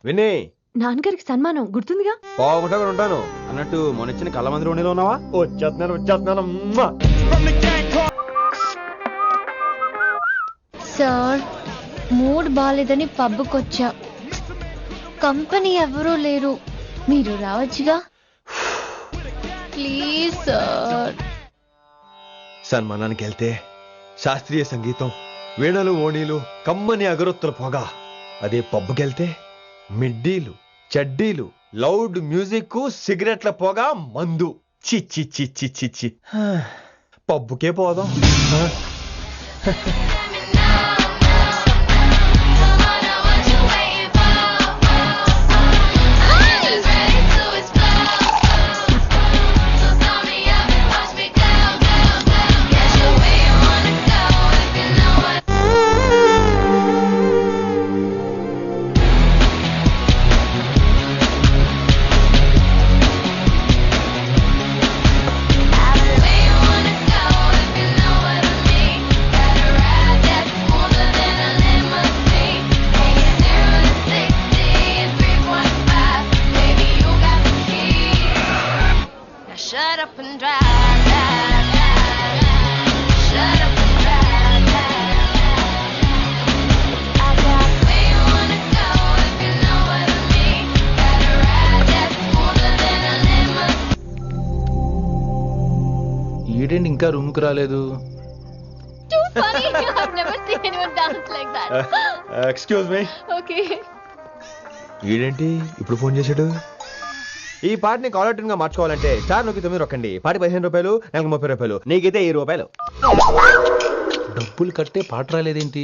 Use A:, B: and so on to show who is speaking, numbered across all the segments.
A: విని
B: నాన్నగారికి సన్మానం గుర్తుందిగా?
A: బాగుంటా కూడా ఉంటాను అన్నట్టు మొన్నొచ్చిన కళ్ళమందిరి ఉండిలో ఉన్నావా? వచ్చేస్తున్నాను.
C: సార్ మూడ్ బాలేదని పబ్కొచ్చా. కంపెనీ ఎవరూ లేరు, మీరు రావచ్చుగా. Please sir.
A: సన్మానానికి వెళ్తే శాస్త్రీయ సంగీతం, వీణలు, ఓణీలు, కమ్మని అగరొత్తుల పొగ. అదే పబ్బుకెళ్తే మిడ్డీలు, చడ్డీలు, లౌడ్ మ్యూజిక్, సిగరెట్ల పొగ, మందు. చిచ్చి చిచ్చి చిచ్చి పబ్బుకే పోదాం.
C: Shut up and drive, drive, drive. Shut up and drive, drive, drive. I got where you wanna go if you know what I mean. Got a ride that's smoother than a limousine.
D: ఈడేంటి ఇంకా room కు రాలేదు?
C: Too funny. I've never seen anyone dance like that.
A: Excuse me.
C: Okay.
A: ఈడేంటి ఇప్పుడు phone చేశాడు? ఈ పాటని caller tune గా మార్చుకోవాలంటే స్టార్ నొక్కి 9 రొక్కండి. పాటి 15 రూపాయలు, నాకు 30 రూపాయలు, నీకైతే 10 రూపాయలు.
D: డబ్బులు కట్టే పాట రాలేదేంటి?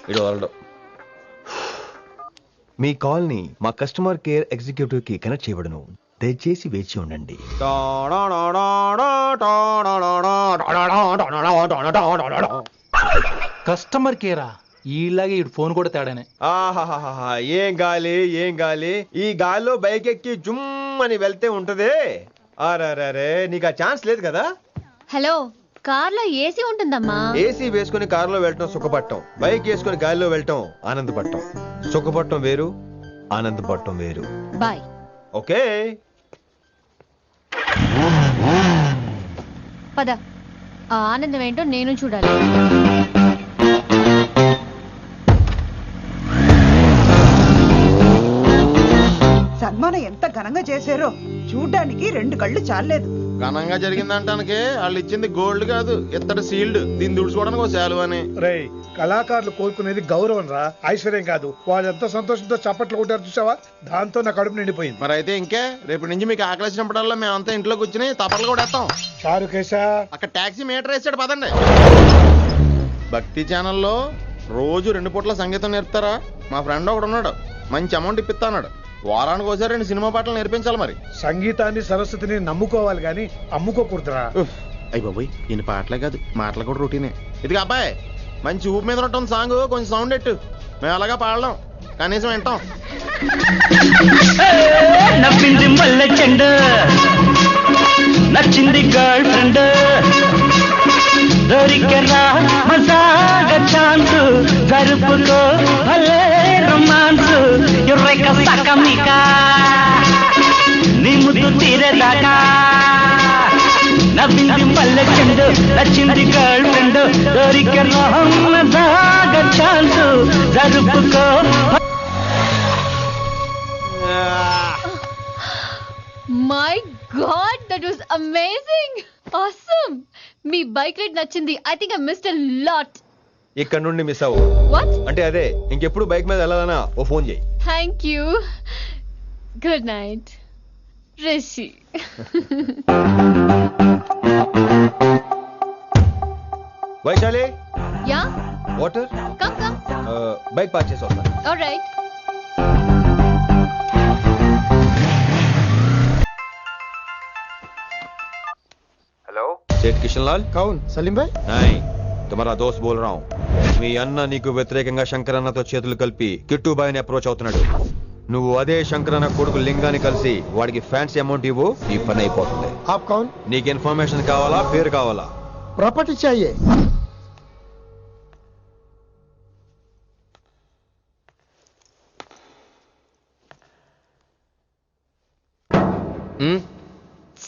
A: ఇడు వరల్డ్. మీ కాల్ ని మా కస్టమర్ కేర్ ఎగ్జిక్యూటివ్ కి కనెక్ట్ చేయబడును. దయచేసి వేచి ఉండండి.
D: కస్టమర్ కేరా? ఈలాగే ఇటు ఫోన్ కూడా తేడానే.
A: ఆహాహాహా, ఏం గాలి ఏం గాలి. ఈ గాల్లో బైక్ ఎక్కి జుమ్ అని వెళ్తే ఉంటదే. అరే నీకు ఆ ఛాన్స్ లేదు కదా.
C: హలో, కార్లో ఏసీ ఉంటుందమ్మా.
A: ఏసీ వేసుకుని కారులో వెళ్ళటం సుఖపట్టం, బైక్ వేసుకుని గాలిలో వెళ్ళటం ఆనందపట్టం. సుఖపట్టం వేరు, ఆనందపట్టం వేరు.
C: బాయ్.
A: ఓకే
C: పద, ఆ ఆనందం ఏంటో నేను చూడాలి.
E: సన్మానం ఎంత ఘనంగా చేశారో చూడ్డానికి 2 కళ్ళు చాలేదు.
F: ఘనంగా జరిగిందంటానికి వాళ్ళు ఇచ్చింది గోల్డ్ కాదు, ఇత్తడి సీల్డ్. దీన్ని దుడుచుకోవడానికి ఒక శాలువ అని.
G: రేయ్, కళాకారులు కోరుకునేది గౌరవం రా, ఐశ్వర్యం కాదు. వాళ్ళు ఎంతో సంతోషంతో చప్పట్లు కొట్టారు చూసావా, దాంతో నా కడుపు నిండిపోయింది.
F: మరి అయితే ఇంకే, రేపు నుంచి మీకు ఆకలి వచ్చినప్పుడల్లా మేమంతా ఇంట్లో కూర్చుని తప్పట్లు కూడా వేస్తాం.
G: చారు కేశా,
F: అక్కడ టాక్సీ మీటర్ వేసాడు, పదండి. భక్తి ఛానల్లో రోజు 2 పూట్ల సంగీతం నేర్పుతారా? మా ఫ్రెండ్ ఒకడు ఉన్నాడు, మంచి అమౌంట్ ఇప్పిస్తా అన్నాడు. వారానికి ఒకసారి 2 సినిమా పాటలు నేర్పించాలి. మరి
G: సంగీతాన్ని సరస్వతిని నమ్ముకోవాలి గాని అమ్ముకోకూడదురా.
F: అయ్యి బాబోయ్, ఈయన పాటలే కాదు మాటలు కూడా రొటీనే. ఇదిగా అబ్బాయి, మంచి ఊపు మీద ఉంటుంది సాంగ్, కొంచెం సౌండ్ ఎట్టు. మేము అలాగా పాడలేం, కనీసం వింటాం.
H: నవ్వింది మల్లె చెండు, నచ్చింది గర్ల్ ఫ్రెండ్, దొరికెనా మజాగా ఛాన్స్, జరుపుకో భలే రొమాన్స్, ఎర్రెక సకమిక నీ ముద్దు తీరేదాకా. నవ్వింది మల్లె చెండు, నచ్చింది గర్ల్ ఫ్రెండ్, దొరికెనా మజాగా ఛాన్స్, జరుపుకో.
C: My god, that was amazing, awesome. మీ బైక్ రైడ్ నచ్చింది. I think I missed a lot.
A: ఇక్కడ నుండి మిస్ అవ్వు.
C: వాట్?
A: అంటే అదే, ఇంకెప్పుడు బైక్ మీద వెళ్ళాలన్నా ఓ ఫోన్ చేయి.
C: Thank you. Good night Rishi.
A: Vaishali,
C: yeah,
A: water.
C: Come come.
A: Bike park చేసి వస్తాను.
C: ఆల్రైట్.
A: हेलो, सेठ किशन लाल।
F: కౌన్ సలీం భాయ్?
A: नहीं, तुम्हारा दोस्त बोल रहा हूँ. మీ అన్న నీకు వ్యతిరేకంగా శంకరన్నతో చేతులు కలిపి కిట్టుబాయిని అప్రోచ్ అవుతున్నాడు. నువ్వు అదే శంకరన్న కొడుకు లింగాన్ని కలిసి వాడికి ఫ్యాన్సీ అమౌంట్ ఇవ్వు, నీ పని అయిపోతుంది.
F: आप कौन?
A: నీకు ఇన్ఫర్మేషన్ కావాలా, పేరు కావాలా?
F: प्रॉपर्टी चाहिए.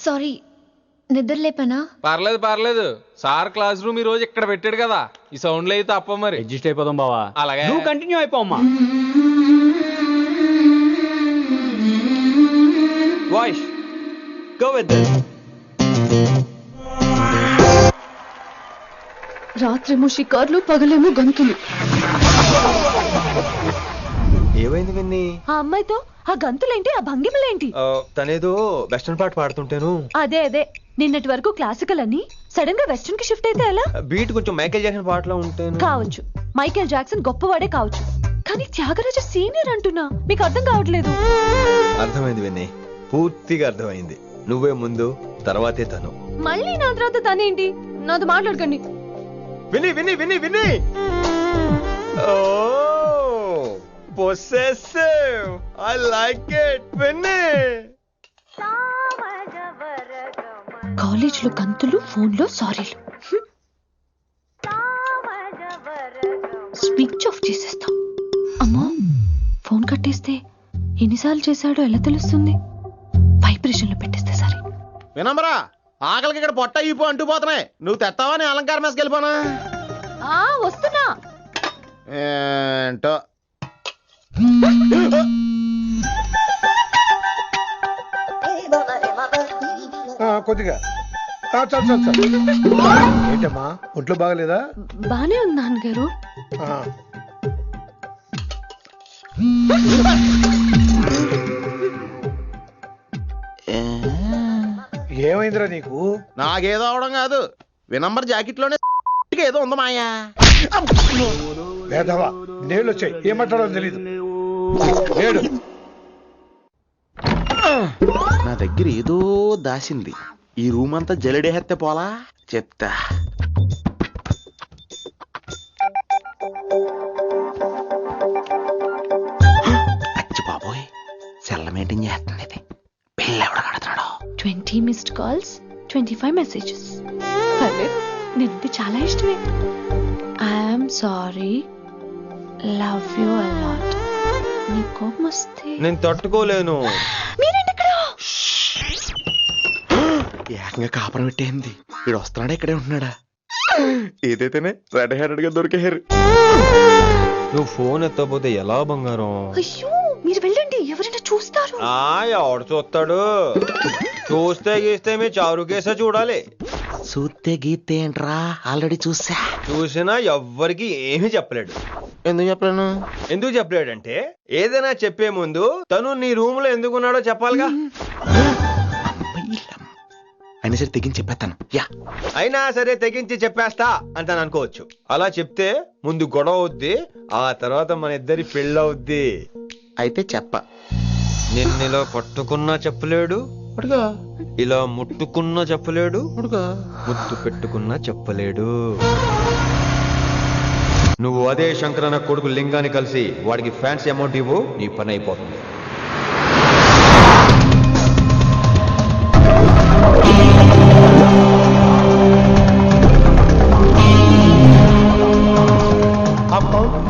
C: సారీ, నిద్ర లేపనా?
I: పర్లేదు పర్లేదు, సార్ క్లాస్ రూమ్ ఈ రోజు ఇక్కడ పెట్టాడు కదా, ఈ సౌండ్లు అయితే తప్ప మరి
H: అడ్జస్ట్ అయిపోదాం బావా.
I: అలాగే
H: నువ్వు కంటిన్యూ అయిపోమ్మా.
A: Voice go with this.
B: రాత్రేమో షికార్లు, పగలేమో గంతులు.
A: ఏమైంది విన్ని?
B: ఆ అమ్మాయితో ఆ గంతులేంటి, ఆ భంగిమలేంటి?
A: తనేదో వెస్టర్న్ పాట పాడుతుంటేను.
B: అదే నిన్నటి వరకు క్లాసికల్ అని సడన్ గా వెస్టర్న్ కి షిఫ్ట్ అయితే ఎలా?
A: బీట్ కొంచెం మైకేల్ జాక్సన్ పాటలో ఉంటాను.
B: కావచ్చు, మైకేల్ జాక్సన్ గొప్పవాడే కావచ్చు, కానీ త్యాగరాజ సీనియర్ అంటున్నా. మీకు అర్థం కావట్లేదు.
A: అర్థమైంది విన్ని, పూర్తిగా అర్థమైంది. నువ్వే ముందు, తర్వాతే తను.
B: మళ్ళీ నా తర్వాత తనేంటి? నాతో మాట్లాడకండి.
A: విని విని విని విని possessive. I like it. విని
B: కాలేజ్ లో గంతులు, ఫోన్ లో సారీలు. స్విచ్ ఆఫ్ చేసేస్తా. అమ్మో, ఫోన్ కట్టేస్తే ఎన్నిసార్లు చేశాడో ఎలా తెలుస్తుంది? వైబ్రేషన్ లో పెట్టేస్తే సరే.
F: వినమ్రా, ఆకలికి ఇక్కడ పొట్ట ఈపు అంటూ పోతున్నాయి. నువ్వు తెస్తావా నీ అలంకార మేసకి వెళ్ళిపోనా?
B: వస్తున్నా.
F: ఏంటో
G: కొద్దిగా చాలు. ఏంటమ్మా, ఒంట్లో బాగలేదా?
B: బానే ఉంది నాన్నగారు.
G: ఆ. ఏమైందిరా నీకు?
F: నాకేదో అవడం కాదు, వినంబర్ జాకెట్ లోనే ఏదో ఉంది మాయా.
G: లేదవా, నేళ్ళు వచ్చాయి, ఏం మాట్లాడో తెలీదు. నేడు
F: నా దగ్గర ఏదో దాసింది. ఈ రూమ్ అంతా జలిడేహెత్తే పోలా చెప్తా. అచ్చి బాబోయ్, సెల్ల మెయింటైన్ చేస్తుంది ఇది. పిల్ల ఎవడ కడుతున్నాడు?
B: 20 మిస్డ్ కాల్స్, 25 మెసేజెస్. పర్లేదు, నేనంటే చాలా ఇష్టమే. I'm sorry, love you a lot. నీ కోపం వస్తే
A: నేను తట్టుకోలేను.
B: మీరేంటి ఇక్కడ?
F: ఏకంగా కాపురం పెట్టేంది. వీడు వస్తున్నాడా, ఇక్కడే ఉంటున్నాడా? ఏదైతేనే రెడ్ హ్యాండెడ్ గా దొరికేహారు.
A: నువ్వు ఫోన్ ఎత్తపోతే ఎలా బంగారం?
B: అయ్యో, మీరు వెళ్ళండి, ఎవరైనా చూస్తారు.
A: ఎవడు చూస్తాడు? చూస్తే గీస్తే మీ చారు కేసే చూడాలి.
F: చూస్తే గీతే ఏంట్రా, ఆల్రెడీ చూసా.
A: చూసినా ఎవ్వరికి ఏమీ చెప్పలేడు.
F: ఎందుకు చెప్పలేను?
A: ఎందుకు చెప్పలేడంటే, ఏదైనా చెప్పే ముందు తను నీ రూమ్ లో ఎందుకున్నాడో చెప్పాలిగా.
F: అయినా సరే తెగించి చెప్పేస్తాను.
A: అయినా సరే తెగించి చెప్పేస్తా అంటాను అనుకోవచ్చు. అలా చెప్తే ముందు గొడవ అవుద్ది, ఆ తర్వాత మన ఇద్దరి పెళ్ళవుద్ది.
F: అయితే చెప్ప.
A: నిన్నిలా పట్టుకున్నా చెప్పలేడు, ఇలా ముట్టుకున్నా చెప్పలేడు, ముద్దు పెట్టుకున్నా చెప్పలేడు. నువ్వు అదే శంకరన్న కొడుకు లింగాన్ని కలిసి వాడికి ఫ్యాన్సీ అమౌంట్ ఇవ్వు, నీ పని అయిపోతుంది.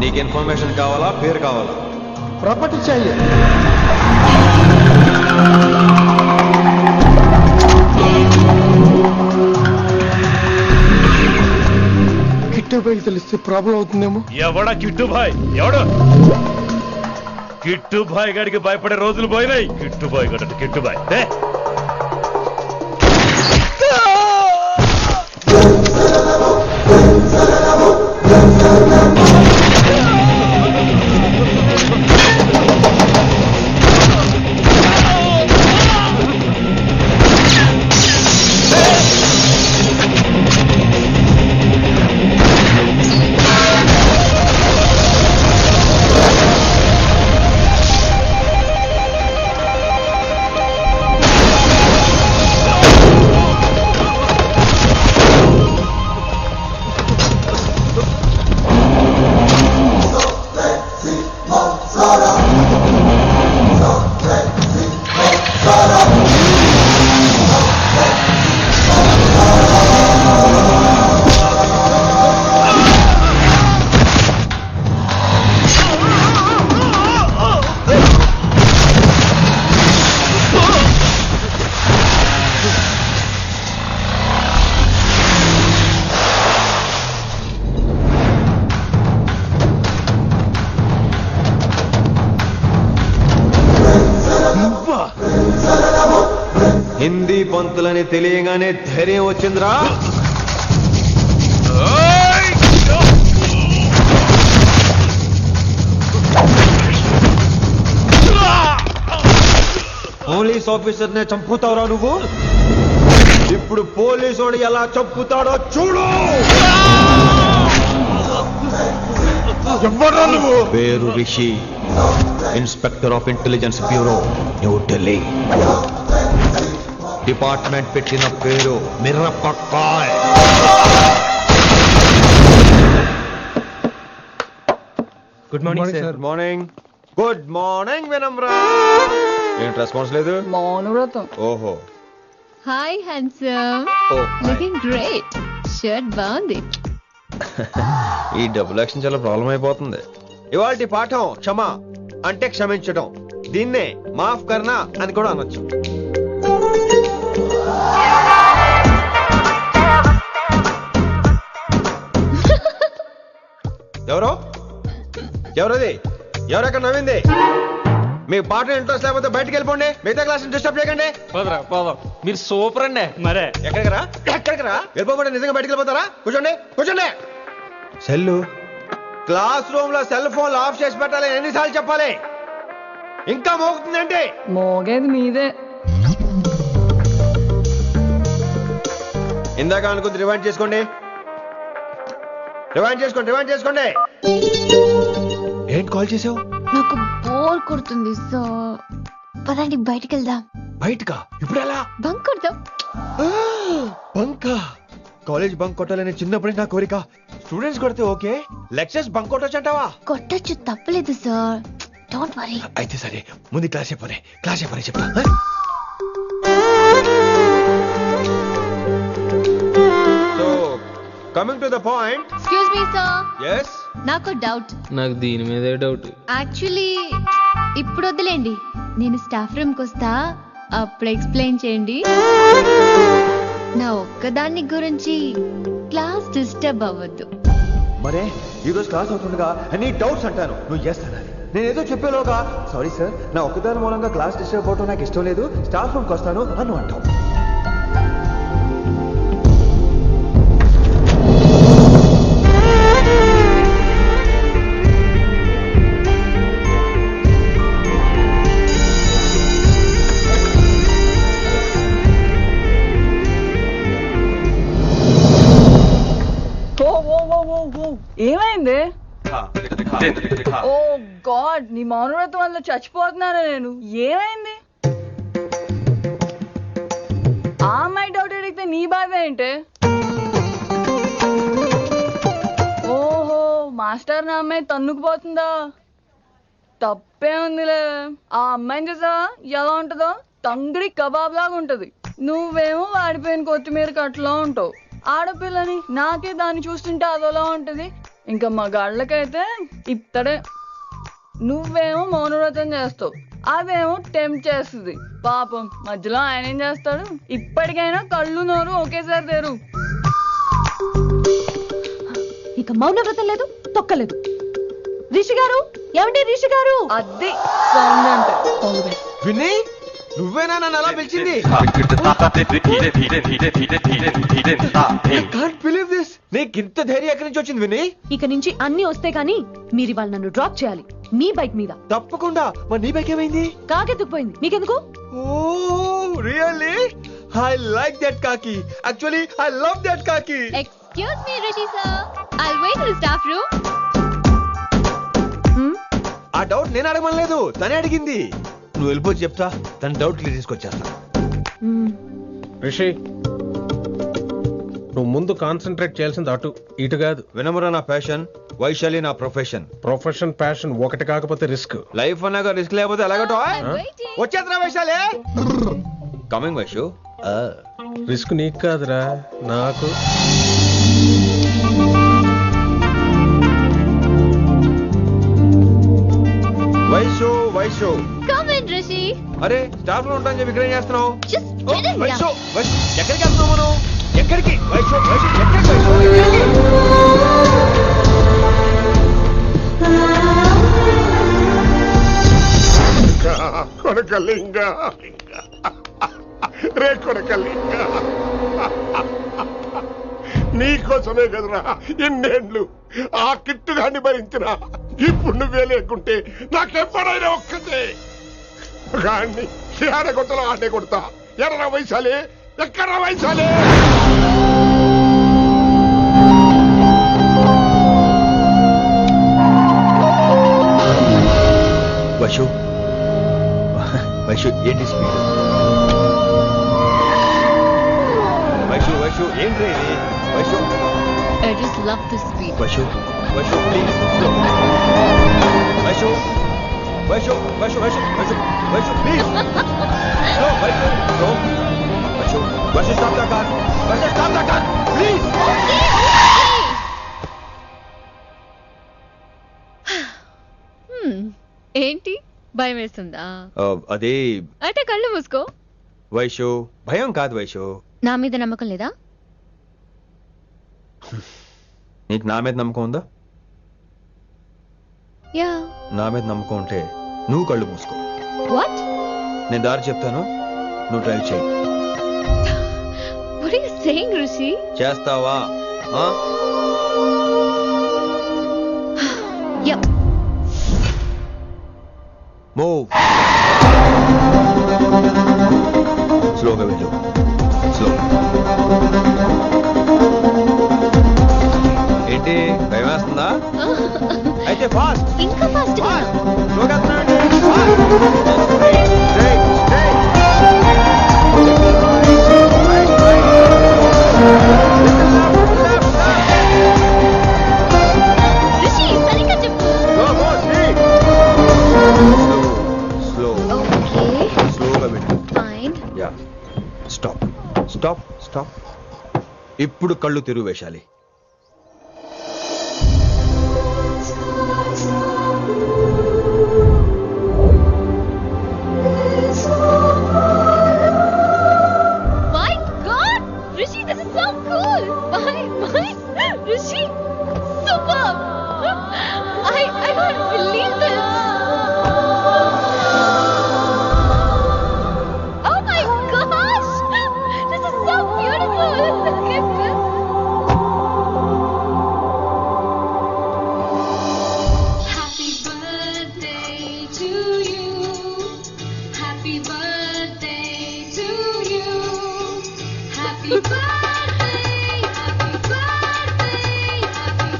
A: నీకు ఇన్ఫర్మేషన్ కావాలా, పేరు కావాలా?
G: ప్రాపర్టీ चाहिए. కిట్టుబాయ్ తెలిస్తే ప్రాబ్లం అవుతుందేమో.
J: ఎవడా కిట్టుబాయ్? ఎవడు కిట్టుబాయ్ గారికి భయపడే రోజులు పోయినాయి. కిట్టుబాయ్ గడ కిట్టుబాయ్
A: పంతులని తెలియగానే ధైర్యం వచ్చిందిరా. పోలీస్ ఆఫీసర్ నే చంపుతావురా నువ్వు? ఇప్పుడు పోలీసోడు ఎలా చంపుతాడో చూడు.
F: నువ్వు
A: పేరు Rishi, inspector of intelligence bureau, New Delhi. Department పెట్టిన పేరు మిర్రపక్కాయ్.
D: Good morning sir.
A: Morning. Good morning Vinamra. ఏంటి రెస్పాన్స్ లేదు?
E: మౌనవ్రతం.
A: ఓహో.
B: హాయ్ హ్యాండ్సమ్,
A: ఓ
B: లుకింగ్ గ్రేట్. షర్ట్ బాగుంది.
A: ఈ డబుల్ యాక్షన్ చాలా ప్రాబ్లం అయిపోతుంది. ఇవాల్టి పాఠం క్షమ అంటే క్షమించడం. దీన్నే మాఫ్ కర్నా అని కూడా అనొచ్చు. ఎవరో ఎవరది? ఎవరెక్కడ నవ్వింది? మీ పాట ఇంట్రెస్ట్ లేకపోతే బయటకు వెళ్ళిపోండి. మిగతా క్లాస్ డిస్టర్బ్ చేయకండి.
I: పోదరా పోదాం. మీరు సూపర్ అండి.
J: మరే
A: ఎక్కడికి రా? ఎక్కడికి రా? వెళ్ళిపోకుండా నిజంగా బయటకు వెళ్ళిపోతారా? కూర్చోండి కూర్చోండి. సెల్లు క్లాస్ రూమ్ లో సెల్ ఫోన్ ఆఫ్ చేసి పెట్టాలి. ఎన్నిసార్లు చెప్పాలి? ఇంకా మోగుతుందంటే
E: మోగేది మీదే.
A: ఇందాక అనుకుంది రివైండ్ చేసుకోండి. రివైండ్ చేసుకోండి. రివైండ్ చేసుకోండి. ఏంటి కాల్ చేసావు?
B: నాకు బోర్ కొడుతుంది, సో పదండి బయటికి వెళ్దాం.
A: బయటకా? ఇప్పుడు ఎలా?
B: బంక్ కొడదాం.
A: బంకా? కాలేజ్ బంక్ కొట్టాలని చిన్నప్పుడే నా కోరిక. స్టూడెంట్స్ కొడితే ఓకే, లెక్చర్స్ బంక్ కొట్టొచ్చు అంటావా?
B: కొట్టచ్చు, తప్పలేదు సార్. Don't worry.
A: అయితే సరే, ముందు క్లాస్ చెప్పనే. క్లాస్ చెప్పనే చెప్తా. So coming to the point.
B: Excuse me sir,
A: yes
B: నాకు డౌట్.
I: నాకు దీని మీదే డౌట్.
B: యాక్చువల్లీ ఇప్పుడు వద్దులేండి, నేను స్టాఫ్ రూమ్కి వస్తా, అప్పుడు ఎక్స్ప్లెయిన్ చేయండి. నా ఒక్కదాన్ని గురించి క్లాస్ డిస్టర్బ్ అవ్వద్దు.
A: మరే ఈ రోజు క్లాస్ అవుతుండగా ఎనీ డౌట్స్ అంటాను, నువ్వు ఎస్ అనాలి. నేను ఏదో చెప్పేలోగా సారీ సార్, నా ఒక్కదాని మూలంగా క్లాస్ డిస్టర్బ్ అవడం నాకు ఇష్టం లేదు, స్టాఫ్ రూమ్కి వస్తాను అను అంటావు.
E: ఏమైంది? ఓ గాడ్, నీ మౌనవ్రతం వల్ల చచ్చిపోతున్నాను నేను. ఏమైంది? ఆ అమ్మాయి డౌట్ అడిగితే నీ బాధ ఏంటి? ఓహో, మాస్టర్ నా అమ్మాయి తన్నుకుపోతుందా? తప్పే ఉందిలే. ఆ అమ్మాయిని చూసా ఎలా ఉంటుందో? తంగిడి కబాబ్ లాగా ఉంటది. నువ్వేమో వాడిపోయిన కొత్తిమీర కట్లా ఉంటావు. ఆడపిల్లని నాకే దాన్ని చూస్తుంటే అదోలా ఉంటది. ఇంకా మగాళ్ళకైతే ఇత్తడే. నువ్వేమో మౌనవ్రతం చేస్తావు, అదేమో టెంప్ట్ చేస్తుంది. పాపం మధ్యలో ఆయన ఏం చేస్తాడు? ఇప్పటికైనా కళ్ళు నోరు ఒకేసారి తెరు.
B: ఇక మౌనవ్రతం లేదు, తొక్కలేదు. రిషి గారు, ఏమండి రిషి గారు? అది సౌండ్ అంటే.
A: విని నువ్వేనా నన్ను అలా పిలిచింది? Can't believe this. నీకు ఇంత ధైర్యం ఎక్కడి నుంచి వచ్చింది విని?
B: ఇక నుంచి అన్ని వస్తే కానీ మీరు ఇవాళ నన్ను డ్రాప్ చేయాలి మీ బైక్ మీద.
A: తప్పకుండా. మరి నీ బైక్ ఏమైంది?
B: కాకెత్తుకుపోయింది. మీకెందుకు?
A: Oh really? I like that కాకి. యాక్చువల్లీ ఐ లవ్ దట్ కాకి.
B: Excuse me Rishi sir, I'll wait in the staff room.
A: ఆ డౌట్ నేను అడగమనలేదు, తనే అడిగింది. నువ్వు వెళ్ళిపోయి చెప్తా, తన డౌట్ క్లియర్ చేసుకొచ్చేస్తా.
K: రిషి, నువ్వు ముందు కాన్సన్ట్రేట్ చేయాల్సింది అటు ఇటు కాదు.
A: వినమ్ర నా ప్యాషన్, వైశాలి నా ప్రొఫెషన్.
K: ప్రొఫెషన్ ప్యాషన్ ఒకటి కాకపోతే రిస్క్.
A: లైఫ్ అన్నాక రిస్క్ లేకపోతే ఎలాగటో? వచ్చేద్రా వైశాలి. కమింగ్ వైషు.
K: రిస్క్ నీకు కాదురా, నాకు.
A: వైషు వైషు.
B: Come in Rishi.
A: అరే స్టాఫ్ లో ఉంటాను చెప్పి ఇక్కడ ఏం చేస్తున్నావు?
B: Just get in
A: Vaishu
B: here.
A: Vaishu ఎక్కడికి వెళ్తున్నావు మనం? ఎక్కడికి? వైషు వైషు ఎక్కడికి? వైషు
F: కొనకలింగ
L: రే కొడకల్లి, నీకోసమే కదరా ఎన్నేళ్ళు ఆ కిట్టుగాన్ని భరించినా. ఇప్పుడు నువ్వే లేకుంటే నాకెప్పుడైనా ఒక్కతే గాన్ని ఆడగొట్టలో ఆడే కొడతా. ఎర్ర వయసాలే, ఎక్కడ వయసాలే.
A: వైషు వైషు ఏంటి స్పీడ్? వైషు వైషు ఏంటి ఇది? Vaishu
B: I just love this speed.
A: Vaishu Vaishu please slow. Vaishu Vaishu Vaishu Vaishu Vaishu Vaishu please slow. Vaishu slow. Vaishu Vaishu stop the car. Vaishu stop the car please.
B: ఏంటి భయం వేస్తుందా?
A: అదే
B: అంటే కళ్ళు మూసుకో.
A: వైషు భయం కాదు వైషు.
B: నా మీద నమ్మకం లేదా?
A: నీకు నా మీద నమ్మకం ఉందా?
B: యా.
A: నా మీద నమ్మకం ఉంటే నువ్వు కళ్ళు మూసుకో.
B: వాట్?
A: నేను దారి చెప్తాను, నువ్వు డ్రైవ్ చేయి.
B: What are you saying, Rishi?
A: చేస్తావా?
B: Yep.
A: మూవ్. స్లోగా వెళ్ళు. స్లో. ఏంటి భయం వేస్తుందా? అయితే ఫాస్ట్.
B: ఇంకా ఫాస్ట్.
A: స్లోగా
B: Rishi, సరిగ్గా చెప్పు.
A: స్లో.
B: Okay.
A: స్లోగా వెళ్ళు.
B: Fine.
A: Yeah. Stop stop stop. ఇప్పుడు కళ్ళు తెరువు వేశాలి.
B: My God, Rishi, this is so cool. My, Rishi, superb. I can't believe this. Oh my gosh, this is so beautiful. Look at this.
C: Happy birthday to you. Happy birthday to you. Happy birthday, happy birthday, happy.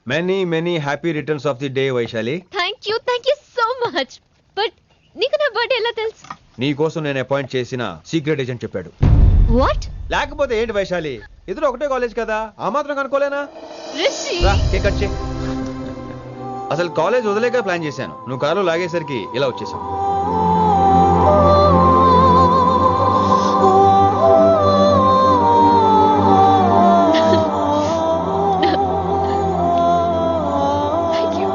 A: Many many happy returns of the day Vaishali.
B: Thank you so much. But నీకు నా birthday ఎలా తెలుసు?
A: నీ కోసం నేను appoint చేసిన secret agent చెప్పాడు.
B: What?
A: లేకపోతే ఏంటి వైశాలి, ఇద్దరు ఒకటే కాలేజ్ కదా, ఆ మాత్రం కనుక్కోలేనా?
B: Rishi.
A: రా, కేక్ కట్ చేయి. అసలు కాలేజ్ వదిలేక ప్లాన్ చేశాను, నువ్వు కారు లాగేసరికి ఇలా వచ్చేసావు.
B: Thank you.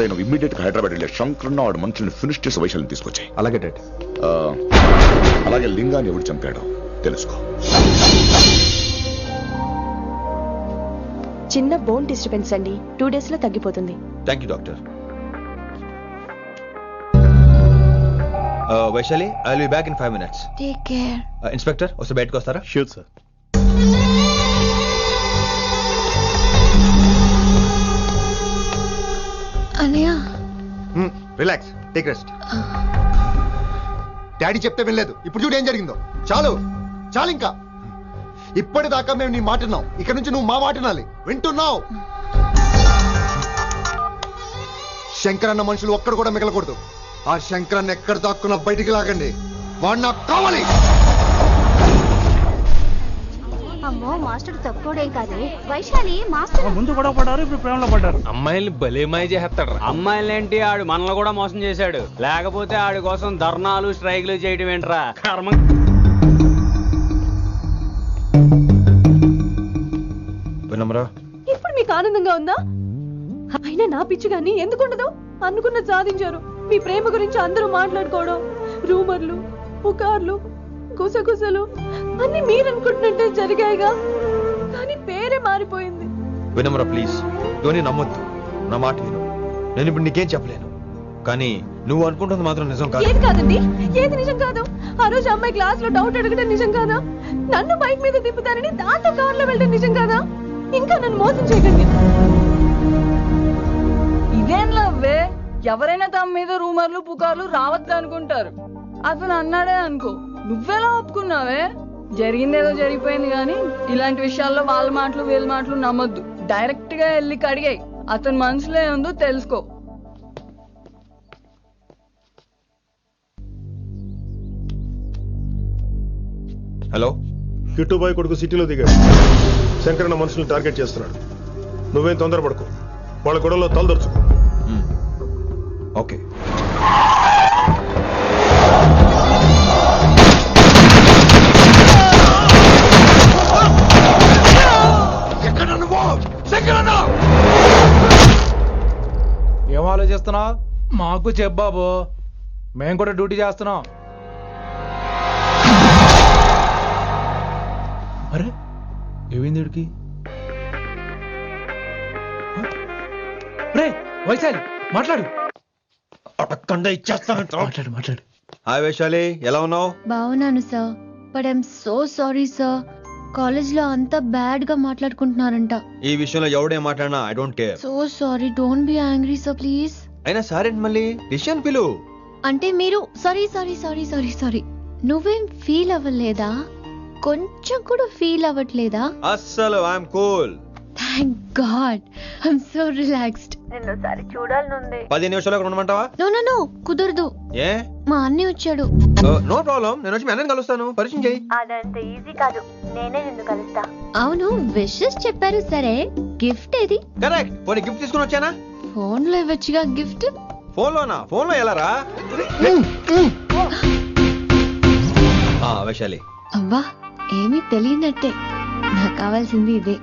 M: నువ్వు ఇమ్మీడియట్ గా హైదరాబాద్ వెళ్ళే శంకరన్న వాడు మనుషుల్ని ఫినిష్ చేసి వైశాల్ని తీసుకొచ్చాయి.
A: అలాగే డాడ్.
M: అలాగే లింగాన్ని ఎవరు చంపాడో తెలుసుకో.
N: చిన్న బోన్ డిస్టర్బెన్స్ అండి, 2 days లో తగ్గిపోతుంది.
A: Thank you doctor. Vaishali, I will be back in 5 minutes.
B: Take care.
A: Inspector ఒకసారి బయటకు వస్తారా?
J: Sure sir.
B: అన్నయ్య.
O: Relax, take rest. డాడీ చెప్తే వినలేదు, ఇప్పుడు చూడు ఏం జరిగిందో. చాలు చాలు, ఇంకా ఇప్పటిదాకా మేము నీ మాట విన్నాం, ఇక్కడ నుంచి నువ్వు మా మాట వినాలి. వింటున్నావు? శంకరన్న మనుషులు ఒక్కడు కూడా మిగలకూడదు. ఆ శంకరన్న ఎక్కడ దాక్కున్నా బయటికి లాగండి, వాడు నాకు కావాలి.
P: అమ్మో, మాస్టర్ తక్కువడేం కాదే. వైశాలి మాస్టర్
Q: ముందు కూడా పడ్డారు, ఇప్పుడు ప్రేమలో పడ్డారు.
I: అమ్మాయిల్ని భలే మాయ చేస్తాడు.
D: అమ్మాయిలేంటి, ఆడు మనల్ని కూడా మోసం చేశాడు. లేకపోతే ఆడి కోసం ధర్నాలు స్ట్రైక్లు చేయడం ఏంట్రా కర్మ.
A: వినమ్రా,
N: ఇప్పుడు మీకు ఆనందంగా ఉందా? అయినా నా పిచ్చి గాని ఎందుకుండదు? అనుకున్న సాధించారు.
B: మీ ప్రేమ గురించి అందరూ మాట్లాడుకోవడం, రూమర్లు, పుకార్లు, గుసగుసలు అన్ని మీరు అనుకుంటున్నట్టే జరిగాయిగా, కానీ పేరే మారిపోయింది.
A: వినమ్ర ప్లీజ్, ధోని నమ్మొద్దు, నా మాట విను. నేను ఇప్పుడు నీకేం చెప్పలేను, కానీ నువ్వు అనుకుంటుంది మాత్రం నిజం కాదు.
B: ఏది కాదండి, ఏది నిజం కాదు? ఆ రోజు అమ్మాయి క్లాస్ లో డౌట్ అడగడం నిజం కాదా? నన్ను బైక్ మీద తిప్పుతారని దాంతో కార్ లో వెళ్ళడం నిజం కాదా? ఇంకా నన్ను మోసం చేయకండి.
E: ఇదేం లవ్వే? ఎవరైనా తమ మీద రూమర్లు పుకార్లు రావద్దు అనుకుంటారు. అతను అన్నాడే అనుకో, నువ్వెలా ఒప్పుకున్నావే? జరిగిందేదో జరిగిపోయింది, కానీ ఇలాంటి విషయాల్లో వాళ్ళ మాటలు వీళ్ళ మాటలు నమ్మొద్దు. డైరెక్ట్ గా వెళ్ళి కడిగాయి, అతని మనసులో ఏముందో తెలుసుకో.
A: హలో,
L: కిట్టుబాయ్ కొడుకు సిటీలో దిగాడు. శంకరన్న మనుషుల్ని టార్గెట్ చేస్తున్నాడు. నువ్వేం తొందరపడకు, వాళ్ళ గొడవలో తలదొరుచుకో.
A: ఓకే.
R: ఏం ఆలోచిస్తున్నావు? మాకు చెప్పాబు, మేము కూడా డ్యూటీ చేస్తున్నాం. అరే ఏమైంది వీడికి? రే వైశాలి, మాట్లాడు. మాట్లాడు మాట్లాడు.
A: హాయ్ వైశాలి, ఎలా ఉన్నావు?
S: బాగున్నాను sir, but I'm so sorry sir. College లో అంతా బ్యాడ్ గా మాట్లాడుకుంటున్నారంట.
A: ఈ విషయంలో ఎవడే మాట్లాడినా I don't care.
S: So sorry, don't be angry sir please.
A: అయినా సారేంటి మళ్ళీ? డిసిషన్ పిలు.
S: అంటే మీరు sorry sorry sorry sorry sorry నువ్వేం ఫీల్ అవ్వలేదా? కొంచెం కూడా ఫీల్ అవ్వట్లేదా?
A: అస్సలు I'm cool.
S: Thank god, I'm so relaxed. నిన్నోసారి చూడాలనుంది.
A: 10 నిమిషాలు అక్కడ ఉండమంటావా?
S: నో నో నో, కుదరదు.
A: ఏ?
S: మా అన్నయ్య వచ్చాడు.
A: నో ప్రాబ్లం, నేను వచ్చి మీ అన్నని కలుస్తాను. పరిచయం చేయి.
S: అదంత ఈజీ కాదు, నేనే నిన్ను కలుస్తా. అవును, విషెస్ చెప్పారు సరే, గిఫ్ట్ ఏది?
A: కరెక్ట్, పోనీ గిఫ్ట్ తీసుకుని వచ్చానా?
S: ఫోన్ లో ఇవ్వచ్చుగా గిఫ్ట్.
A: ఫోన్ లోనా? ఫోన్ లో ఎలా రా? వైశాలి.
S: అబ్బా, ఏమీ తెలియనట్టే. నాకు కావాల్సింది ఇదే.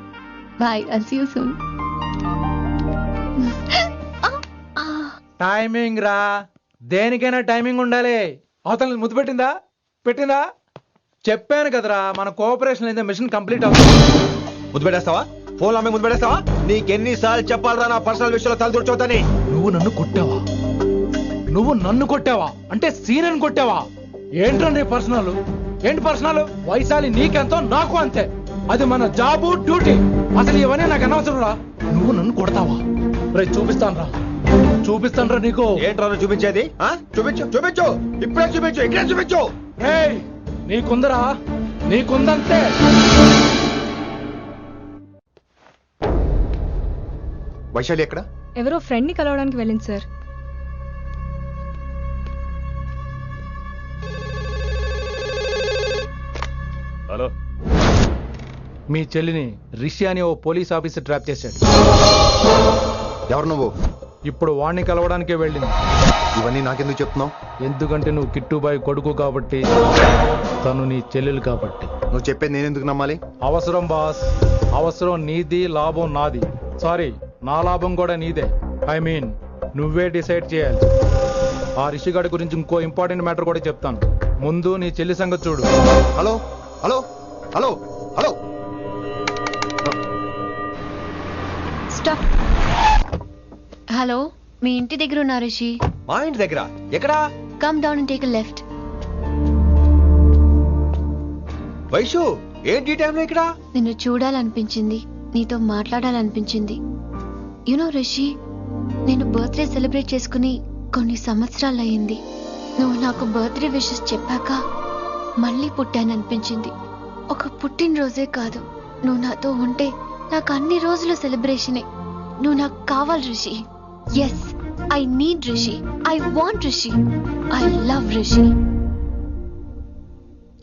S: Bye, I'll see you soon.
R: Timing రా, దేనికైనా టైమింగ్ ఉండాలి. అవతల ముద్దు పెట్టిందా? పెట్టిందా? చెప్పాను కదరా, మన కోఆపరేషన్ అయితే మిషన్ కంప్లీట్ అవుతుంది.
A: ముద్దు పెట్టేస్తావా? ఫోన్ అమ్మాయి ముద్దు పెట్టేస్తావా? నీకెన్నిసార్లు చెప్పాలరా నా పర్సనల్ విషయంలో తల దూర్చోతని?
R: నువ్వు నన్ను కొట్టావా? నువ్వు నన్ను కొట్టావా? అంటే సీనియర్ కొట్టావా? ఏంట్రా నీ పర్సనల్? ఏంటి పర్సనల్? వైశాలి నీకెంతో నాకు అంతే. అది మన జాబు, డ్యూటీ. అసలు ఇవన్నీ నాకు అనవసరం రా. నువ్వు నన్ను కొడతావా? రే చూపిస్తాను రా, చూపిస్తాను రా నీకు.
A: ఏంట్రా చూపించేది? చూపించు, చూపించు, ఇప్పుడే చూపించు, ఇక్కడే చూపించు.
R: రేయ్, నీకుందరా, నీకుందంతే.
O: వైశాలి ఎక్కడ?
B: ఎవరో ఫ్రెండ్ ని కలవడానికి వెళ్ళింది సార్.
J: హలో,
R: మీ చెల్లిని రిషి అని ఓ పోలీస్ ఆఫీసర్ ట్రాప్ చేశాడు.
O: ఎవరు నువ్వు?
R: ఇప్పుడు వాణ్ణి కలవడానికే వెళ్ళింది.
O: ఇవన్నీ నాకెందుకు చెప్తున్నావు?
R: ఎందుకంటే నువ్వు కిట్టుబాయ్ కొడుకు కాబట్టి, తను నీ చెల్లెలు కాబట్టి.
O: నువ్వు చెప్పేది నేను ఎందుకు నమ్మాలి?
R: అవసరం బాస్, అవసరం నీది, లాభం నాది. సారీ, నా లాభం కూడా నీదే. ఐ మీన్ నువ్వే డిసైడ్ చేయాలి. ఆ రిషిగాడి గురించి ఇంకో ఇంపార్టెంట్ మ్యాటర్ కూడా చెప్తాను. ముందు నీ చెల్లి సంగతి చూడు.
O: Hello hello hello hello,
S: stop. Hello, మీ ఇంటి దగ్గర ఉన్నా రిషి?
A: మా ఇంటి దగ్గర ఎక్కడా?
S: Come down and take a left.
A: Vaishu, ఏంటి ఈ టైంలో ఇక్కడ?
S: నిన్ను చూడాలనిపించింది, నీతో మాట్లాడాలనిపించింది. యునో రిషి, నేను బర్త్డే సెలబ్రేట్ చేసుకుని కొన్ని సంవత్సరాలు అయింది. నువ్వు నాకు బర్త్డే విషెస్ చెప్పాక మళ్ళీ పుట్టాననిపించింది. ఒక పుట్టినరోజే కాదు, నువ్వు నాతో ఉంటే నాకు అన్ని రోజుల సెలబ్రేషనే. నువ్వు నాకు కావాలి Rishi. Yes, I need Rishi, I want Rishi, I love Rishi.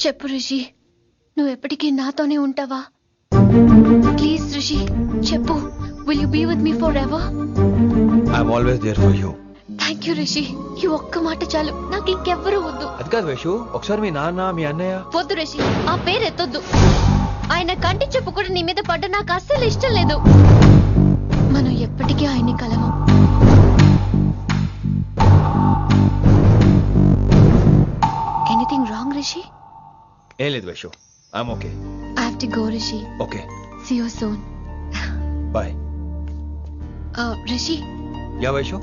S: చెప్పు రిషి, నువ్వు ఎప్పటికీ నాతోనే ఉంటావా? ప్లీజ్ రిషి చెప్పు. Will you be with me for ever?
A: I'm always there for you.
S: Thank you Rishi, ఈ ఒక్క మాట చాలు, నాకు ఇంకెవ్వరూ వద్దు.
A: అది కాదు వైషు, ఒకసారి మీ నాన్న, మీ అన్నయ్య.
S: వద్దు రిషి, ఆ పేరు ఎత్తొద్దు. ఆయన కంటి చెప్పు కూడా నీ మీద పడ్డ నాకు అస్సలు ఇష్టం లేదు. మనం ఎప్పటికీ ఆయన్ని కలవం.
A: ఏం లేదు Vaishu, I'm okay.
S: I have to go, Rishi.
A: Okay,
S: See you soon.
A: Bye.
S: Rishi,
A: yeah Vaishu.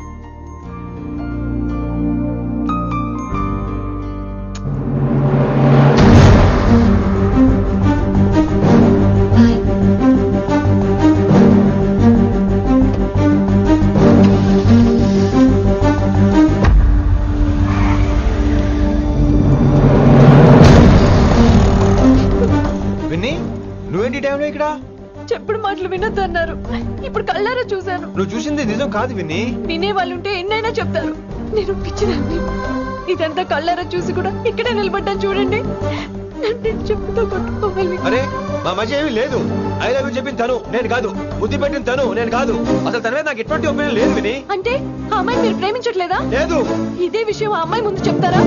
A: Vinni, నువ్వేంటి టైంలో ఇక్కడ?
B: చెప్పుడు మాటలు వినొద్దన్నారు, ఇప్పుడు కళ్ళారా చూశాను.
A: నువ్వు చూసింది నిజం కాదు విన్నీ.
B: వినే వాళ్ళుంటే ఎన్నైనా చెప్తారు, నేను పిచ్చిదాన్ని. ఇదంతా కళ్ళారా చూసి కూడా ఇక్కడే నిలబడ్డాను చూడండి. నన్ను చెప్పుతో కొట్టుకోవాలి.
A: అరే మా మధ్య ఏమీ లేదు. ఐ లవ్ యూ చెప్పింది తను, నేను కాదు. బుద్ధి పెట్టిన తను, నేను కాదు. అసలు తన మీద నాకు ఎటువంటి ఒపీనియన్ లేదు విని.
B: అంటే ఆ అమ్మాయి మీరు ప్రేమించట్లేదా?
A: లేదు.
B: ఇదే విషయం ఆ అమ్మాయి ముందు చెప్తారా?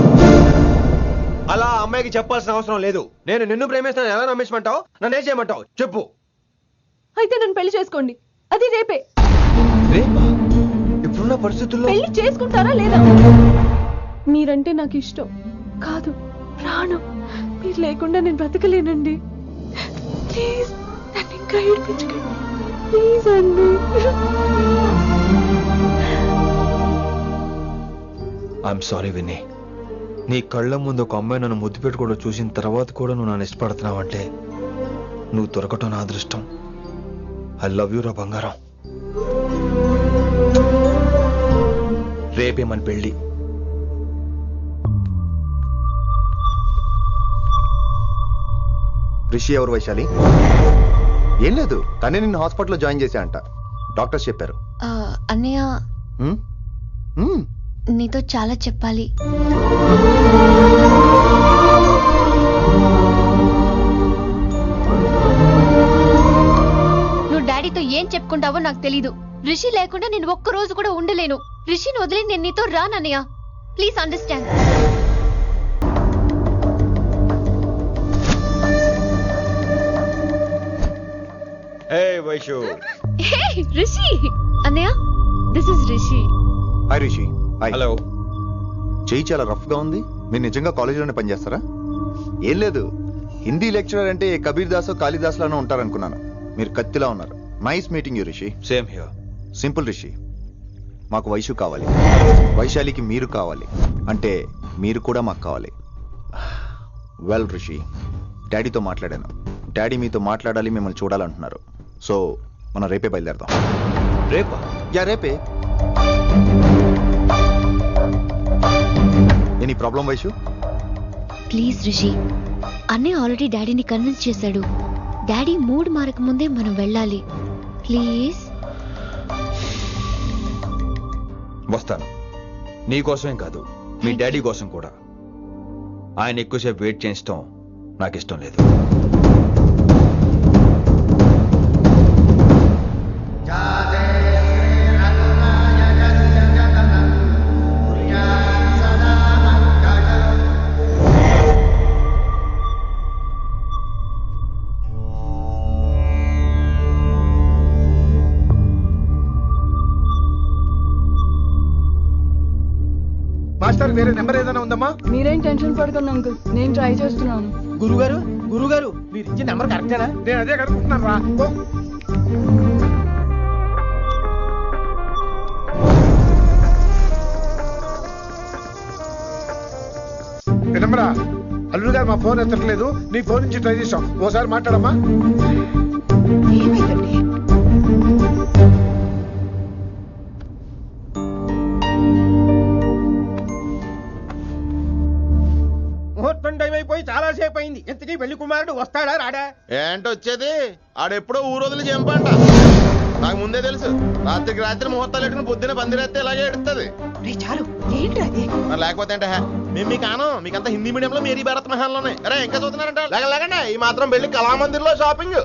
A: అలా అమ్మాయికి చెప్పాల్సిన అవసరం లేదు. నేను నిన్ను ప్రేమిస్తాను, ఎలా నమ్మించమంటావు? నన్ను ఏం చేయమంటావు చెప్పు.
B: అయితే నన్ను పెళ్లి చేసుకోండి, అది రేపే.
A: రేపా? ఇప్పుడున్న పరిస్థితుల్లో
B: పెళ్లి చేసుకుంటారా లేదా? మీరంటే నాకు ఇష్టం కాదు, ప్రాణం. మీరు లేకుండా నేను బ్రతకలేనండి. ప్లీజ్ నన్ను ఇంకా ఏడిపించకండి, ప్లీజ్ అండి.
A: I'm sorry Vinni. నీ కళ్ళ ముందు ఒక అమ్మాయి నన్ను ముద్దు పెట్టుకోవడం చూసిన తర్వాత కూడా నువ్వు నన్ను ఇష్టపడుతున్నావంటే నువ్వు దొరకటం నా అదృష్టం. ఐ లవ్ యూ రా బంగారం. రేపే మన పెళ్ళి.
O: రిషి ఎవరు వైశాలి? ఏం లేదు, తనే నిన్ను హాస్పిటల్లో జాయిన్ చేశా అంట, డాక్టర్స్ చెప్పారు.
S: అన్నయ్య, నీతో చాలా చెప్పాలి. నువ్వు డాడీతో ఏం చెప్పుకుంటావో నాకు తెలీదు. రిషి లేకుండా నేను ఒక్క రోజు కూడా ఉండలేను. రిషిని వదిలి నేను నీతో రానన్నయ్య. Please understand.
A: వైషు.
S: రిషి అన్నయ్య, this is Rishi.
O: Hi Rishi. Hi.
A: Hello.
O: చెయ్యి చాలా రఫ్ గా ఉంది. మీరు నిజంగా కాలేజీలోనే పనిచేస్తారా? ఏం లేదు, హిందీ లెక్చరర్ అంటే కబీర్ దాసో కాళిదాస్ లానో ఉంటారనుకున్నాను. మీరు కత్తిలా ఉన్నారు. Nice meeting you Rishi.
A: Same here.
O: Simple Rishi, మాకు వైషు కావాలి, వైశాలికి మీరు కావాలి, అంటే మీరు కూడా మాకు కావాలి. వెల్ రిషి, డాడీతో మాట్లాడాను. డాడీ మీతో మాట్లాడాలి, మిమ్మల్ని చూడాలంటున్నారు. సో మనం రేపే బయలుదేరదాం.
A: రేపా?
O: యా రేపే. Any problem Vaishu?
S: Please Rishi, అన్నయ్య ఆల్రెడీ డాడీని కన్విన్స్ చేశాడు. డాడీ మూడ్ మారక ముందే మనం వెళ్ళాలి. ప్లీజ్.
A: వస్తాను. నీ కోసమేం కాదు, మీ డాడీ కోసం కూడా. ఆయన ఎక్కువసేపు వెయిట్ చేయించడం నాకు ఇష్టం లేదు.
G: మాస్టర్ వేరే నెంబర్ ఏదైనా ఉందమ్మా?
E: మీరేం టెన్షన్ పడకండి అంకుల్, నేను ట్రై చేస్తున్నాను.
R: గురుగారు మీరు ఇచ్చే నెంబర్ కరెక్టేనా?
G: నేను అదే కనుక్కుంటున్నాను రా. వినమ్రా, అల్లుడు గారు మా ఫోన్ ఎత్తట్లేదు, నీ ఫోన్ నుంచి ట్రై చేసాం, ఓసారి మాట్లాడమ్మా.
R: ముహూర్తం టైం అయిపోయి చాలా సేపు అయింది. ఇంతకీ పెళ్లి కుమారుడు వస్తాడా రాడా?
F: ఏంటి వచ్చేది? ఆడెప్పుడో ఊరోదులు చెంపంట. నాకు ముందే తెలుసు. రాత్రికి రాత్రి ముహూర్తాలు ఎట్టుకుని పొద్దున పందిరేస్తే ఇలాగే ఎడుతుంది. మరి లేకపోతే అంటే మేము మీకు కాను, మీకంతా హిందీ మీడియంలో మేరీ భారత్ మహాల్లోనే. అరే ఇంకా చూస్తున్నారంట. లేకండి ఈ మాత్రం పెళ్లి కళామందిర్లో షాపింగ్.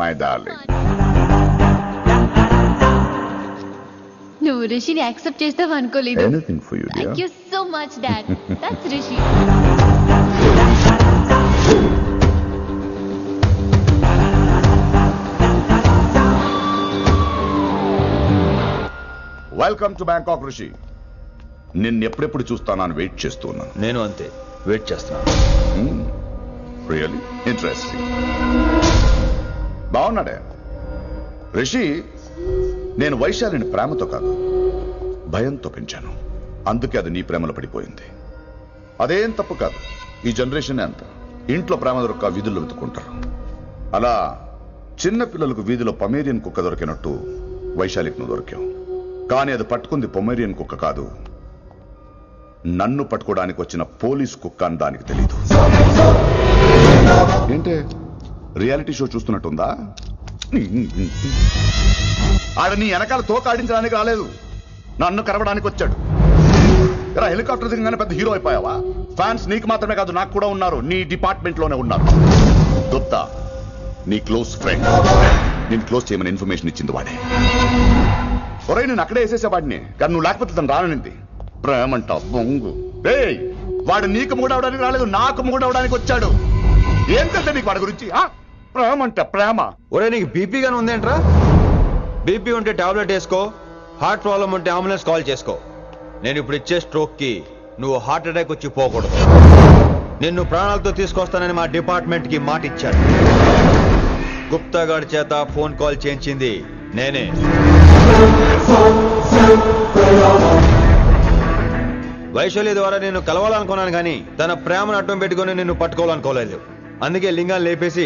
M: My darling.
S: నువ్వు రిషిని యాక్సెప్ట్ చేస్తావు అనుకోలేదు.
M: Anything for you dear.
S: Thank you so much dad. That's Rishi.
M: Welcome to Bangkok Rishi. నిన్ను ఎప్పుడెప్పుడు చూస్తానని వెయిట్ చేస్తూ ఉన్నాను.
A: నేను అంతే వెయిట్ చేస్తున్నాను.
M: Really interesting. బాగున్నాడే రిషి. నేను వైశాలిని ప్రేమతో కాదు భయంతో పెంచాను. అందుకే అది నీ ప్రేమలో పడిపోయింది. అదేం తప్పు కాదు. ఈ జనరేషన్ అంత ఇంట్లో ప్రేమ దొరక్క వీధుల్లో వెతుక్కుంటారు. అలా చిన్న పిల్లలకు వీధిలో పొమేరియన్ కుక్క దొరికినట్టు వైశాలికి నువ్వు దొరికావు. కానీ అది పట్టుకుంది పొమేరియన్ కుక్క కాదు, నన్ను పట్టుకోవడానికి వచ్చిన పోలీస్ కుక్క అని దానికి తెలీదు. ఏంటే రియాలిటీ షో చూస్తున్నట్టుందా? ఆడ నీ వెనకాల తోక ఆడించడానికి రాలేదు, నన్ను కరవడానికి వచ్చాడు. ఇలా హెలికాప్టర్ దిగగానే పెద్ద హీరో అయిపోయావా? ఫ్యాన్స్ నీకు మాత్రమే కాదు నాకు కూడా ఉన్నారు. నీ డిపార్ట్మెంట్ లోనే ఉన్నారు. గుప్తా నీ క్లోజ్ ఫ్రెండ్. నేను క్లోజ్ చేయమని ఇన్ఫర్మేషన్ ఇచ్చింది వాడే. ఒరే నేను అక్కడే వేసేసేవాడిని, కానీ నువ్వు లేకపోతే తను రానంది. ప్రేమంట బొంగు. వాడు నీకు మూడవడానికి రాలేదు, నాకు మూడవడానికి వచ్చాడు. ఏం తెలుసా నీకు వాడి గురించి? ప్రేమంట ప్రేమ.
A: ఒరే నీకు బీపీ గానీ ఉందేంట్రా? బీపీ ఉంటే టాబ్లెట్ వేసుకో, హార్ట్ ప్రాబ్లం ఉంటే అంబులెన్స్ కాల్ చేసుకో. నేను ఇప్పుడు ఇచ్చే స్ట్రోక్ కి నువ్వు హార్ట్ అటాక్ వచ్చి పోకూడదు. నిన్ను ప్రాణాలతో తీసుకొస్తానని మా డిపార్ట్మెంట్ కి మాట ఇచ్చాడు. గుప్తా గారి చేత ఫోన్ కాల్ చేయించింది నేనే. వైశాలి ద్వారా నేను కలవాలనుకున్నాను కానీ తన ప్రేమను అడ్డం పెట్టుకుని నిన్ను పట్టుకోవాలనుకోలేదు. అందుకే లింగాన్ని లేపేసి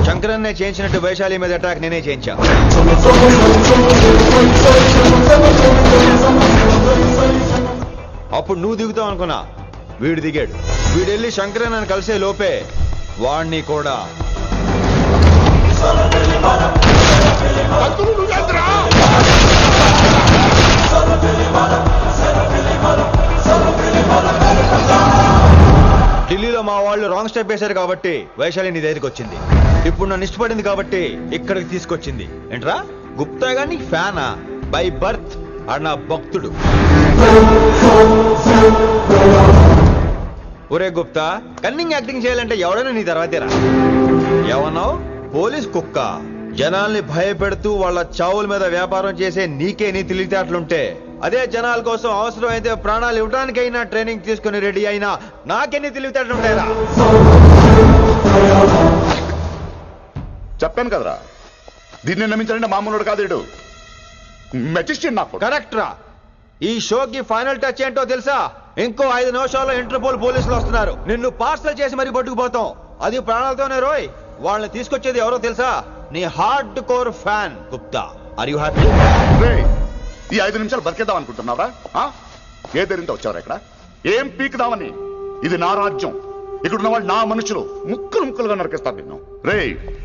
A: శంకరన్నే చేయించినట్టు వైశాలి మీద అటాక్ నేనే చేయించా. అప్పుడు నువ్వు దిగుతావు అనుకున్నా, వీడు దిగాడు. వీడెళ్ళి శంకరన్నని కలిసే లోపే వాణ్ణి కూడా ఢిల్లీలో మా వాళ్ళు రాంగ్ స్టెప్ వేశారు కాబట్టి వైశాలి నీ దగ్గరికి వచ్చింది. ఇప్పుడు నన్ను ఇష్టపడింది కాబట్టి ఇక్కడికి తీసుకొచ్చింది. ఏంట్రా గుప్తా గాని ఫ్యానా? బై బర్త్ ఆడు నా భక్తుడు. ఒరే గుప్తా, కన్నింగ్ యాక్టింగ్ చేయాలంటే ఎవడైనా నీ తర్వాతేరా. ఏమన్నావు? పోలీస్ కుక్క. జనాల్ని భయపెడుతూ వాళ్ళ చావుల మీద వ్యాపారం చేసే నీకే నీ తెలివితేటలుంటే, అదే జనాల కోసం అవసరం అయితే ప్రాణాలు ఇవ్వడానికైనా ట్రైనింగ్ తీసుకుని రెడీ అయినా నాకెన్ని తెలివితేటలుంటాయిరా?
M: చెప్పాను కదరా, దీన్ని నమ్మించాలంటే మామూలుడు కాదు, మెజిస్ట్రియన్. నాకు
A: కరెక్ట్ రా. ఈ షోకి ఫైనల్ టచ్ ఏంటో తెలుసా? ఇంకో 5 నిమిషాల్లో ఇంటర్పోల్ పోలీసులు వస్తున్నారు. నిన్ను పార్సల్ చేసి మరీ పట్టుకుపోతాం. అది ప్రాణాలతోనే రోయ్. వాళ్ళని తీసుకొచ్చేది ఎవరో తెలుసా? నీ hard core fan Gupta. Are you happy?
M: ఈ 5 నిమిషాలు బతికేద్దాం అనుకుంటున్నావా? ఏ ధైర్యంతో వచ్చావరా ఇక్కడ? ఏం పీకుదామని? ఇది నా రాజ్యం. ఇక్కడ ఉన్న వాళ్ళు నా మనుషులు. ముక్కలు ముక్కలుగా నరికేస్తారు నిన్ను.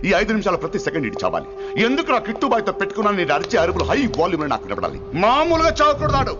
M: ఈ 5 నిమిషాల ప్రతి సెకండ్ ఇటు చావాలి. ఎందుకు నా కిట్టుబాయ్తో పెట్టుకున్నా నేను అరిచే అరుపులు హై వాల్యూమ్ నాకు వినపడాలి. మామూలుగా చావకూడదాడు.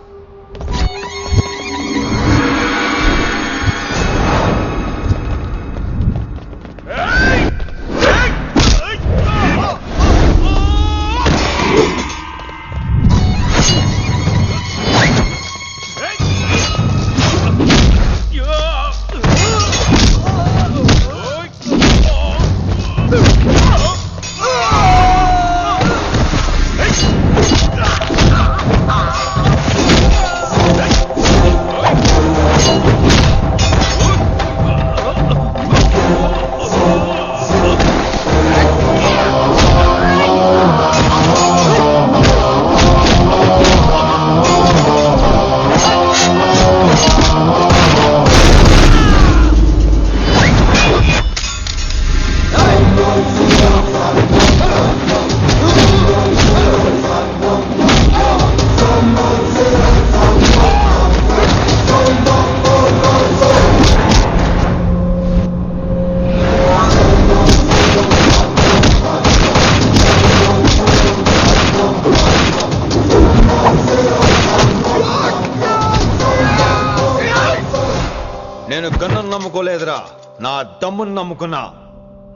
A: నేను గన్నును నమ్ముకోలేదురా, నా దమ్మును నమ్ముకున్నా.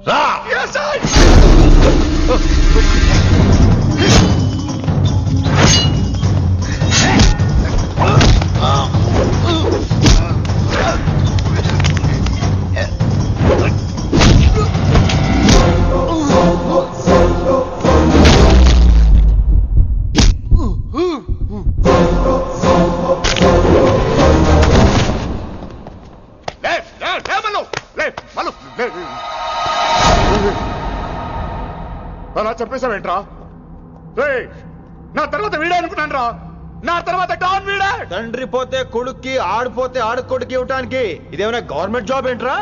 A: రా.
M: అలా చెప్పేశావేంట్రా? నా తర్వాత వీడే అనుకున్నాను రా. నా తర్వాత డాన్ వీడే.
A: తండ్రి పోతే కొడుక్కి, ఆడిపోతే ఆడుకొడుకి ఇవ్వటానికి ఇదేమైనా గవర్నమెంట్ జాబ్ ఏంట్రా?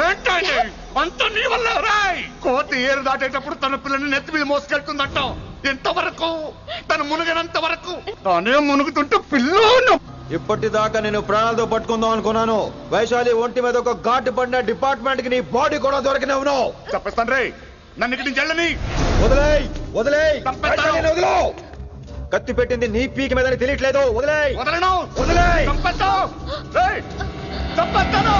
M: ఏంటండి అంత నీ వల్ల రాయ్? కోతి ఏరు దాటేటప్పుడు తన పిల్లని నెత్తి మీద మోసుకెళ్తుందంట. ఎంతవరకు? తను మునిగినంత వరకు. తానే మునుగుతుంటే పిల్లను
A: ఇప్పటిదాకా నేను ప్రాణాలతో పట్టుకుందాం అనుకున్నాను. వైశాలి ఒంటి మీద ఒక ఘాటు పడిన డిపార్ట్మెంట్ కి నీ బాడీ కూడా దొరికినవును.
M: చెప్పేస్తాను రే. నన్ను ఇక్కడి నుంచి వెళ్ళని.
A: వదిలేయ్ వదిలేయ్, వదిలో. కత్తి పెట్టింది నీ పీకి మీద తెలియట్లేదు. వదిలేయ్.
M: వదలను.
A: వదిలేయ్.
M: చంపేస్తాను. చంపేస్తాను.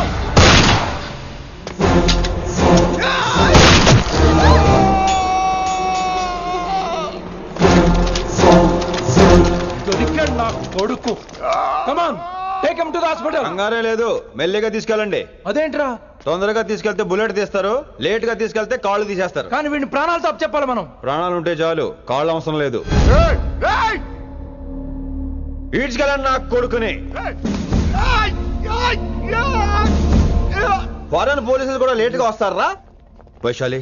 R: దొరికాడు నా కొడుకు. Come on take him to the hospital.
A: కంగారే లేదు, మెల్లిగా తీసుకెళ్ళండి.
R: అదేంట్రా?
A: తొందరగా తీసుకెళ్తే బుల్లెట్ తీస్తారు, లేట్ గా తీసుకెళ్తే కాళ్ళు తీసేస్తారు.
R: కానీ వీడిని ప్రాణాలతో అప్పు చెప్పాలి మనం.
A: ప్రాణాలు ఉంటే చాలు, కాళ్ళు అవసరం లేదు. ఈడ్చుకెళ్ళండి నా కొడుకుని. ఫారెన్ పోలీసులు కూడా లేట్ గా వస్తారా? వైశాలి,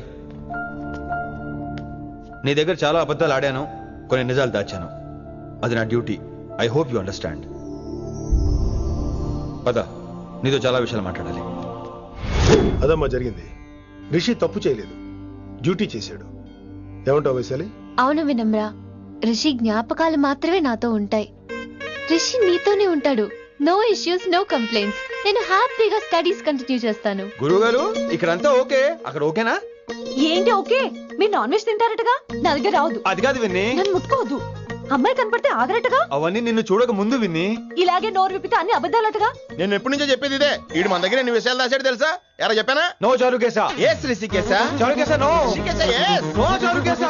A: నీ దగ్గర చాలా అబద్ధాలు ఆడాను, కొన్ని నిజాలు దాచాను. అది నా duty. I hope you understand. పద, నీతో చాలా విషయాలు మాట్లాడాలి.
L: అదమ్మా జరిగింది. రిషి తప్పు చేయలేదు, డ్యూటీ చేశాడు. ఏమంటావు వైశాలి?
S: అవును వినమ్ర, రిషి జ్ఞాపకాలు మాత్రమే నాతో ఉంటాయి. రిషి నీతోనే ఉంటాడు. No issues, no complaints. నేను హ్యాపీగా స్టడీస్ కంటిన్యూ చేస్తాను.
A: గురువుగారు, ఇక్కడంతా ఓకే, అక్కడ ఓకేనా?
B: ఏంటి ఓకే? మీరు నాన్ వెజ్ తింటారటగా? నా దగ్గర రావద్దు.
A: అది కాదు విన్ని.
B: నన్ను ముట్టుకోవద్దు. అమ్మాయి కనపడితే ఆగరటగా?
A: అవన్నీ నిన్ను చూడక ముందు విన్ని.
B: ఇలాగే నోరు విప్పితే అన్ని అబద్ధాలటగా?
F: నేను ఎప్పటి నుంచో చెప్పేది ఇదే. వీడు మన దగ్గర ఎన్ని విషయాలు దాచాడు తెలుసా? ఎలా చెప్పానా?
A: No చారుకేసా.
F: Yes రిషికేశా.
A: చారుకేసా no.
F: రిషికేశా yes.
A: No చారుకేసా.